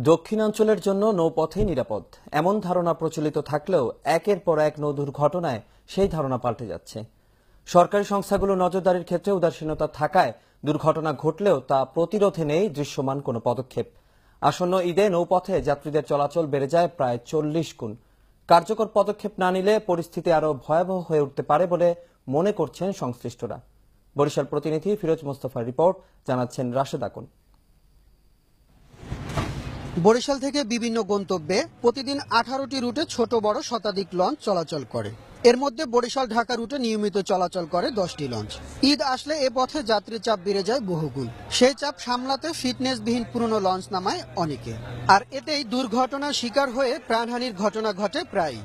দক্ষিণাঞ্চলের জন্য নৌপথেই নিরাপদ এমন ধারণা প্রচলিত থাকলেও একের পর এক নৌ দুর্ঘটনায় সেই ধারণা পাল্টে যাচ্ছে। সরকারি সংস্থাগুলো নজরদারির ক্ষেত্রে উদাসীনতা থাকায় দুর্ঘটনা ঘটলেও তা প্রতিরোধে নেই দৃশ্যমান কোনো পদক্ষেপ। আসন্ন ঈদে নৌপথে যাত্রীদের চলাচল বেড়ে যায় প্রায় 40 গুণ। কার্যকর পদক্ষেপ না নিলে পরিস্থিতি আরও ভয়াবহ হয়ে উঠতে পারে বলে মনে করছেন সংশ্লিষ্টরা। বরিশাল প্রতিনিধি ফিরোজ মোস্তফার রিপোর্ট, জানাচ্ছেন রাশেদ আকুন। বরিশাল থেকে বিভিন্ন গন্তব্যে প্রতিদিন 18টি রুটে ছোট বড় শতাধিক লঞ্চ চলাচল করে। এর মধ্যে বরিশাল ঢাকা রুটে নিয়মিত চলাচল করে 10টি লঞ্চ। ঈদ আসলে এ পথে যাত্রীর চাপ বেড়ে যায় বহুগুণ। সেই চাপ সামলাতে ফিটনেসবিহীন পুরনো লঞ্চ নামায় অনেকে, আর এতেই দুর্ঘটনার শিকার হয়ে প্রাণহানির ঘটনা ঘটে প্রায়।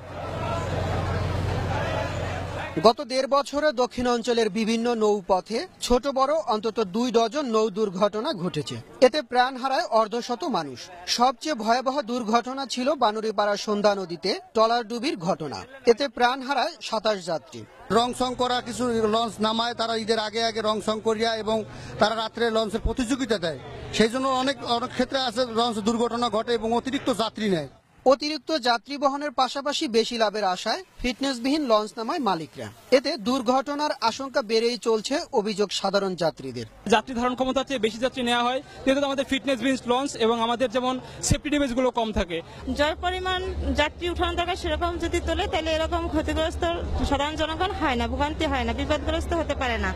গত 1.5 বছরে দক্ষিণাঞ্চলের বিভিন্ন নৌপথে ছোট বড় অন্তত 2 ডজন নৌ দুর্ঘটনা ঘটেছে। এতে প্রাণ হারায় অর্ধশত মানুষ। সবচেয়ে ভয়াবহ দুর্ঘটনা ছিল বানুরীপাড়া সন্ধ্যা নদীতে ট্রলার ডুবির ঘটনা। এতে প্রাণ হারায় 27 যাত্রী। রং করা কিছু লঞ্চ নামায়, তারা ঈদের আগে রং করিয়া এবং তারা রাত্রে লঞ্চের প্রতিযোগিতা দেয়। সেই জন্য অনেক ক্ষেত্রে আছে লঞ্চ দুর্ঘটনা ঘটে এবং অতিরিক্ত যাত্রী নেয়। অতিরিক্ত যাত্রী বহনের পাশাপাশি বেশি লাভের আশায় ফিটনেসবিহীন লঞ্চ নামায় মালিকরা। এতে দুর্ঘটনার আশঙ্কা বেড়েই চলছে, অভিযোগ সাধারণ যাত্রীদের। যাত্রী ধারণ ক্ষমতার চেয়ে বেশি যাত্রী নেওয়া হয়, যেহেতু আমাদের ফিটনেসবিহীন লঞ্চ এবং আমাদের যেমন সেফটি ড্যামেজগুলো কম থাকে। যে পরিমাণ যাত্রী উঠানো দরকার সেরকম যদি তোলে তাহলে এরকম ক্ষতিগ্রস্ত সাধারণ জনগণ হয় না, ভোগান্তি হয় না, বিপদগ্রস্ত হতে পারে না।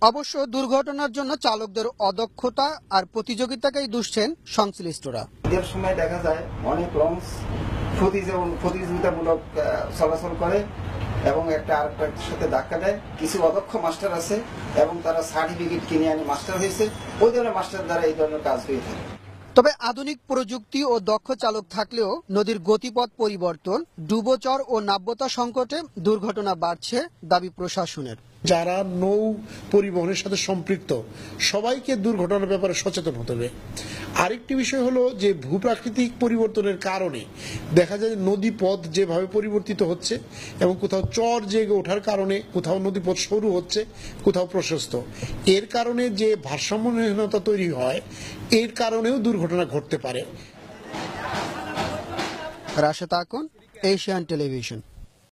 অবশ্য দুর্ঘটনার জন্য চালকদের অদক্ষতা আর প্রতিযোগিতাকেই দুষছেন সংশ্লিষ্টরা। এর সময় দেখা যায় অনেক লঞ্চ প্রতিযোগিতামূলক চলাচল করে এবং একটা আরেকটার সাথে ধাক্কা দেয়। কিছু অদক্ষ মাস্টার আছে এবং তারা সার্টিফিকেট কিনে আনি মাস্টার হয়েছে, ওই ধরনের মাস্টার দ্বারা এই ধরনের কাজ হয়ে থাকে। তবে আধুনিক প্রযুক্তি ও দক্ষ চালক থাকলেও নদীর গতিপথ পরিবর্তন, ডুবোচর ও নাব্যতা সংকটে দুর্ঘটনা বাড়ছে দাবি প্রশাসনের। যারা নৌ পরিবহনের সাথে সম্পৃক্ত সবাইকে দুর্ঘটনার ব্যাপারে সচেতন হতে হবে। আরেকটি বিষয় হলো যে ভূপ্রাকৃতিক পরিবর্তনের কারণে দেখা যায় নদীপথ যেভাবে পরিবর্তিত হচ্ছে এবং কোথাও চর জেগে ওঠার কারণে কোথাও নদীপথ সরু হচ্ছে, কোথাও প্রশস্ত। এর কারণে যে ভারসাম্যহীনতা তৈরি হয়, এর কারণেও দুর্ঘটনা ঘটতে পারে। Rashed Akun, Asian television.